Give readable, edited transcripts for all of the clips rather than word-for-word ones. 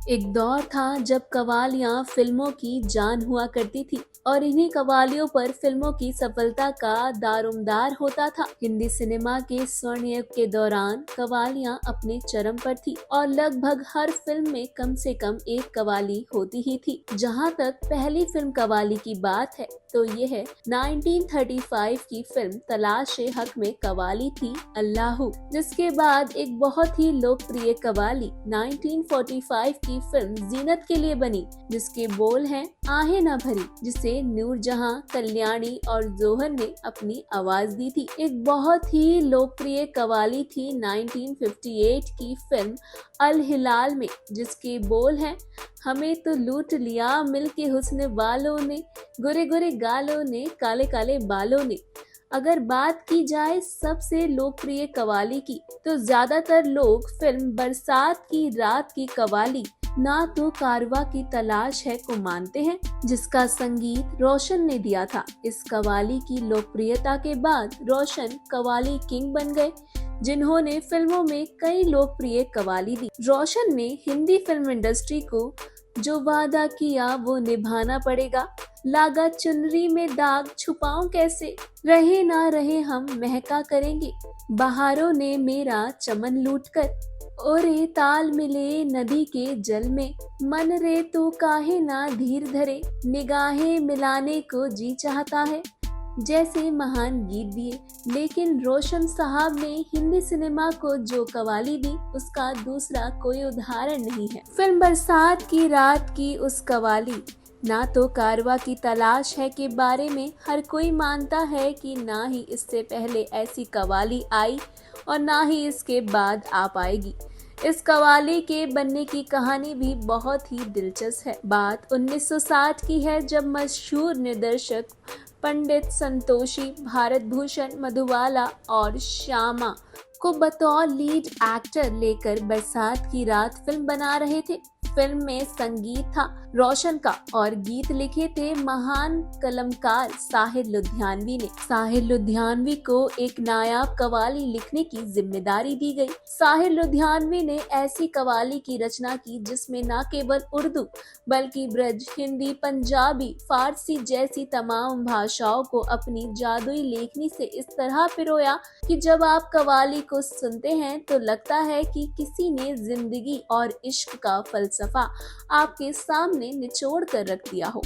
एक दौर था जब कवालियां फिल्मों की जान हुआ करती थी और इन्हीं कवालियों पर फिल्मों की सफलता का दारोमदार होता था। हिंदी सिनेमा के स्वर्ण युग के दौरान कवालियां अपने चरम पर थी और लगभग हर फिल्म में कम से कम एक कवाली होती ही थी। जहां तक पहली फिल्म कवाली की बात है तो यह 1935 की फिल्म तलाशे हक में कवाली थी अल्लाहू, जिसके बाद एक बहुत ही लोकप्रिय कवाली 1945 की फिल्म जीनत के लिए बनी, जिसके बोल हैं आहें न भरी, जिसे नूरजहां, कल्याणी और जोहर ने अपनी आवाज दी थी। एक बहुत ही लोकप्रिय कवाली थी 1958 की फिल्म अल हिलाल में, जिसके बोल हैं हमें तो लूट लिया मिलके हुस्न वालों ने, गोरे गोरे गालों ने, काले काले बालों ने। अगर बात की जाए सबसे लोकप्रिय कवाली की तो ज्यादातर लोग फिल्म बरसात की रात की कवाली ना तो कारवा की तलाश है को मानते हैं, जिसका संगीत रोशन ने दिया था। इस कवाली की लोकप्रियता के बाद रोशन कवाली किंग बन गए, जिन्होंने फिल्मों में कई लोकप्रिय कवाली दी। रोशन ने हिंदी फिल्म इंडस्ट्री को जो वादा किया वो निभाना पड़ेगा, लागा चुनरी में दाग छुपाऊं कैसे, रहे ना रहे हम महका करेंगे, बहारों ने मेरा चमन लूट कर, ओरे ताल मिले नदी के जल में, मन रे तू काहे ना धीर धरे, निगाहें मिलाने को जी चाहता है, जैसे महान गीत दिए। लेकिन रोशन साहब ने हिंदी सिनेमा को जो कवाली दी उसका दूसरा कोई उदाहरण नहीं है। फिल्म बरसात की रात की उस कवाली ना तो कारवा की तलाश है के बारे में हर कोई मानता है कि ना ही इससे पहले ऐसी कवाली आई और ना ही इसके बाद आ पाएगी। इस कवाली के बनने की कहानी भी बहुत ही दिलचस्प है। बात 1960 की है, जब मशहूर निर्देशक पंडित संतोषी भारत भूषण मधुबाला और श्यामा को बतौर लीड एक्टर लेकर बरसात की रात फिल्म बना रहे थे। फिल्म में संगीत था रोशन का और गीत लिखे थे महान कलमकार साहिर लुधियानवी ने। साहिर लुधियानवी को एक नायाब कवाली लिखने की जिम्मेदारी दी गई। साहिर लुधियानवी ने ऐसी कवाली की रचना की जिसमें न केवल उर्दू बल्कि ब्रज, हिंदी, पंजाबी, फारसी जैसी तमाम भाषाओं को अपनी जादुई लेखनी से इस तरह पिरोया कि जब आप कवाली को सुनते हैं तो लगता है कि किसी ने जिंदगी और इश्क का फलसफा आपके सामने निचोड़ कर रख दिया हो।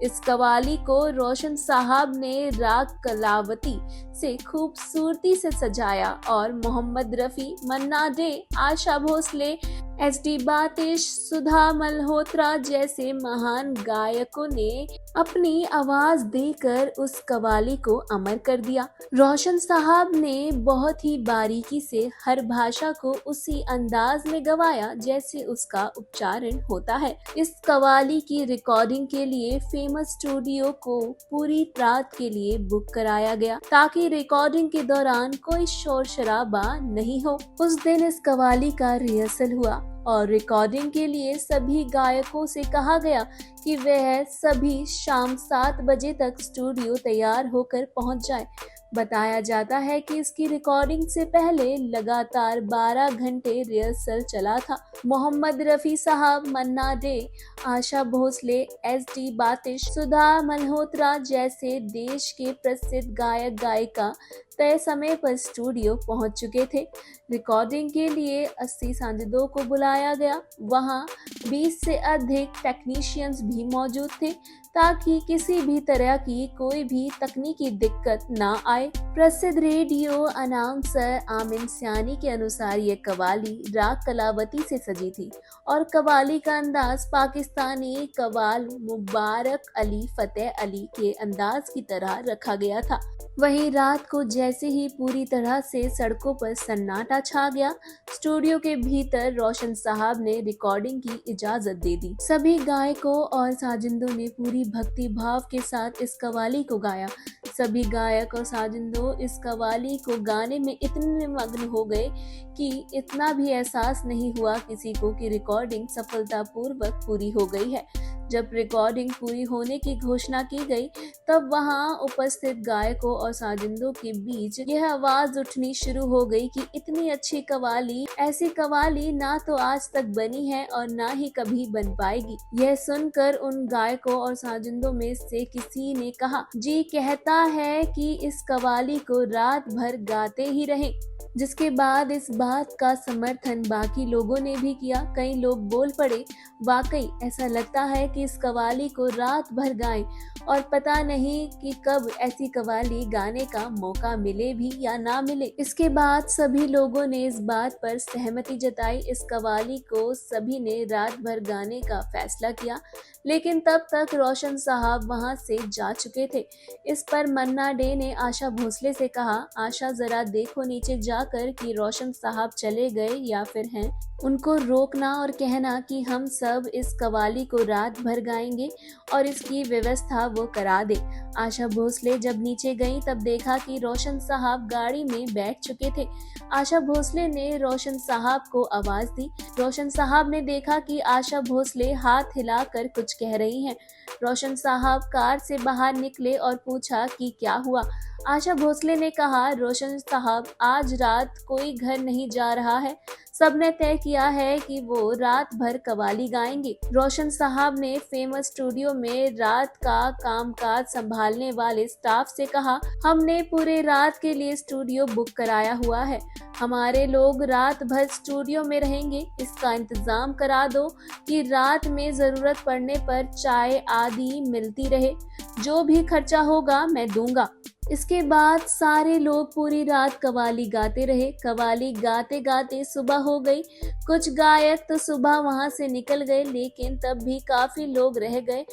इस कवाली को रोशन साहब ने राग कलावती से खूबसूरती से सजाया और मोहम्मद रफी, मन्ना डे, आशा भोसले, एस.डी. बातिश, सुधा मल्होत्रा जैसे महान गायकों ने अपनी आवाज देकर उस कवाली को अमर कर दिया। रोशन साहब ने बहुत ही बारीकी से हर भाषा को उसी अंदाज में गवाया जैसे उसका उच्चारण होता है। इस कवाली की रिकॉर्डिंग के लिए फेमस स्टूडियो को पूरी रात के लिए बुक कराया गया ताकि रिकॉर्डिंग के दौरान कोई शोर शराबा नहीं हो। उस दिन इस कवाली का रिहर्सल हुआ और रिकॉर्डिंग के लिए सभी गायकों से कहा गया कि वह सभी शाम 7 बजे तक स्टूडियो तैयार होकर पहुंच जाए। बताया जाता है कि इसकी रिकॉर्डिंग से पहले लगातार 12 घंटे रिहर्सल चला था। मोहम्मद रफी साहब, मन्ना डे, आशा भोसले, एस.डी. बातिश, सुधा मल्होत्रा जैसे देश के प्रसिद्ध गायक गायिका तय समय पर स्टूडियो पहुंच चुके थे। रिकॉर्डिंग के लिए 80 सांजिदों को बुलाया गया। वहां 20 से अधिक टेक्नीशियंस भी मौजूद थे ताकि किसी भी तरह की कोई भी तकनीकी दिक्कत ना आए। प्रसिद्ध रेडियो अनाउंसर आमिन सियानी के अनुसार ये कवाली राग कलावती से सजी थी और कवाली का अंदाज पाकिस्तानी कवाल मुबारक अली फतेह अली के अंदाज की तरह रखा गया था। वहीं रात को जैसे ही पूरी तरह से सड़कों पर सन्नाटा छा गया, स्टूडियो के भीतर रोशन साहब ने रिकॉर्डिंग की इजाजत दे दी। सभी गायकों और साजिंदों ने पूरी भक्ति भाव के साथ इस कवाली को गाया। सभी गायक और साजिंदों इस कवाली को गाने में इतने मग्न हो गए कि इतना भी एहसास नहीं हुआ किसी को कि रिकॉर्डिंग सफलतापूर्वक पूरी हो गई है। जब रिकॉर्डिंग पूरी होने की घोषणा की गई तब वहां उपस्थित गायकों और साजिंदों के बीच यह आवाज उठनी शुरू हो गई कि इतनी अच्छी कव्वाली, ऐसी कव्वाली ना तो आज तक बनी है और ना ही कभी बन पाएगी। यह सुनकर उन गायकों और साजिंदों में से किसी ने कहा, जी कहता है कि इस कव्वाली को रात भर गाते ही रहें। जिसके बाद इस बात का समर्थन बाकी लोगों ने भी किया। कई लोग बोल पड़े, वाकई ऐसा लगता है कि इस कव्वाली को रात भर गाएं और पता नहीं कि कब ऐसी कव्वाली गाने का मौका मिले भी या ना मिले। इसके बाद सभी लोगों ने इस बात पर सहमति जताई। इस कव्वाली को सभी ने रात भर गाने का फैसला किया, लेकिन तब तक रोशन साहब वहां से जा चुके थे। इस पर मन्ना डे ने आशा भोसले से कहा, आशा जरा देखो नीचे जाकर कि रोशन साहब चले गए या फिर हैं। उनको रोकना और कहना कि हम सब इस कव्वाली को रात भर गाएंगे और इसकी व्यवस्था वो करा दे। आशा भोसले जब नीचे गईं तब देखा कि रोशन साहब गाड़ी में बैठ चुके थे। आशा भोसले ने रोशन साहब को आवाज दी। रोशन साहब ने देखा कि आशा भोसले हाथ हिलाकर कुछ कह रही हैं। रोशन साहब कार से बाहर निकले और पूछा कि क्या हुआ। आशा भोसले ने कहा, रोशन साहब आज रात कोई घर नहीं जा रहा है, सबने तय किया है कि वो रात भर कव्वाली गाएंगे। रोशन साहब ने फेमस स्टूडियो में रात का कामकाज संभालने वाले स्टाफ से कहा, हमने पूरे रात के लिए स्टूडियो बुक कराया हुआ है, हमारे लोग रात भर स्टूडियो में रहेंगे, इसका इंतजाम करा दो कि रात में जरूरत पड़ने पर चाय आदि मिलती रहे, जो भी खर्चा होगा मैं दूंगा। इसके बाद सारे लोग पूरी रात कव्वाली गाते रहे। कव्वाली गाते गाते सुबह हो गई। कुछ गायक तो सुबह वहां से निकल गए, लेकिन तब भी काफी लोग रह गए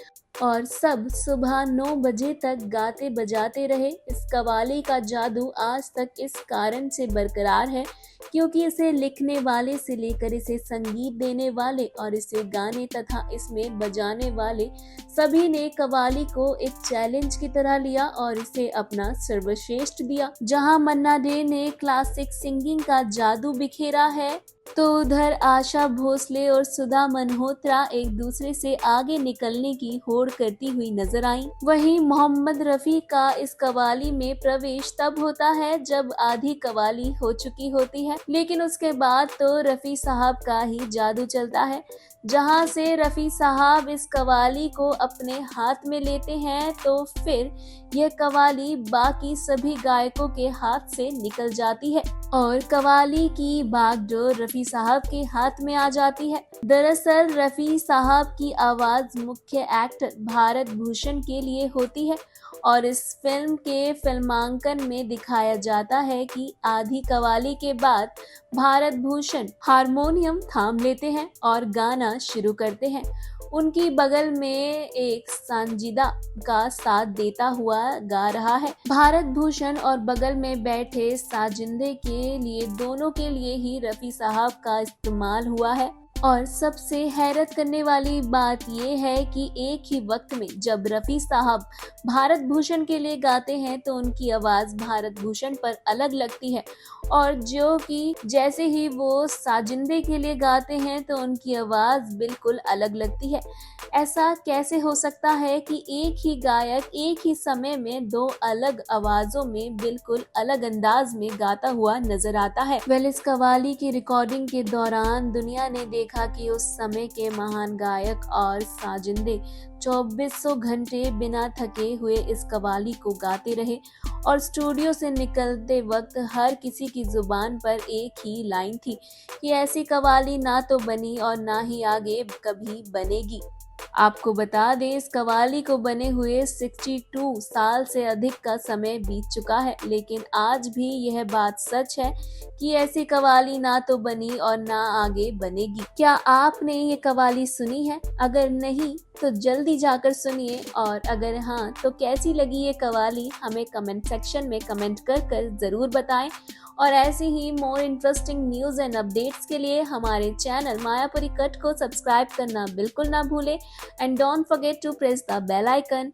और सब सुबह 9 बजे तक गाते बजाते रहे। इस कव्वाली का जादू आज तक इस कारण से बरकरार है क्योंकि इसे लिखने वाले से लेकर इसे संगीत देने वाले और इसे गाने तथा इसमें बजाने वाले सभी ने कव्वाली को एक चैलेंज की तरह लिया और इसे अपना सर्वश्रेष्ठ दिया। जहां मन्ना डे ने क्लासिक सिंगिंग का जादू बिखेरा है, तो उधर आशा भोसले और सुधा मल्होत्रा एक दूसरे से आगे निकलने की होड़ करती हुई नजर आई। वहीं मोहम्मद रफी का इस कव्वाली में प्रवेश तब होता है जब आधी कव्वाली हो चुकी होती है, लेकिन उसके बाद तो रफी साहब का ही जादू चलता है। जहां से रफी साहब इस कव्वाली को अपने हाथ में लेते हैं तो फिर यह कव्वाली बाकी सभी गायकों के हाथ से निकल जाती है और कव्वाली की बागडोर रफी साहब के हाथ में आ जाती है। दरअसल रफी साहब की आवाज मुख्य एक्टर भारत भूषण के लिए होती है और इस फिल्म के फिल्मांकन में दिखाया जाता है कि आधी कव्वाली के बाद भारत भूषण हारमोनियम थाम लेते हैं और गाना शुरू करते हैं। उनकी बगल में एक संजीदा का साथ देता हुआ गा रहा है। भारत भूषण और बगल में बैठे साजिंदे के लिए दोनों के लिए ही रफी साहब का इस्तेमाल हुआ है। और सबसे हैरत करने वाली बात यह है कि एक ही वक्त में जब रफी साहब भारत भूषण के लिए गाते हैं तो उनकी आवाज भारत भूषण पर अलग लगती है और जो कि जैसे ही वो साजिंदे के लिए गाते हैं तो उनकी आवाज बिल्कुल अलग लगती है। ऐसा कैसे हो सकता है कि एक ही गायक एक ही समय में दो अलग आवाजों में बिल्कुल अलग अंदाज में गाता हुआ नजर आता है। इस कव्वाली की रिकॉर्डिंग के दौरान दुनिया ने देखा कि उस समय के महान गायक और साजिंदे 2400 घंटे बिना थके हुए इस कव्वाली को गाते रहे और स्टूडियो से निकलते वक्त हर किसी की जुबान पर एक ही लाइन थी कि ऐसी कव्वाली ना तो बनी और ना ही आगे कभी बनेगी। आपको बता दें, इस कव्वाली को बने हुए 62 साल से अधिक का समय बीत चुका है, लेकिन आज भी यह बात सच है कि ऐसी कव्वाली ना तो बनी और ना आगे बनेगी। क्या आपने ये कव्वाली सुनी है? अगर नहीं तो जल्दी जाकर सुनिए और अगर हाँ तो कैसी लगी ये कव्वाली हमें कमेंट सेक्शन में कमेंट कर जरूर बताएं। और ऐसे ही more interesting news and updates के लिए हमारे चैनल मायापुरी कट को सब्सक्राइब करना बिल्कुल ना भूलें and don't forget to press the bell icon.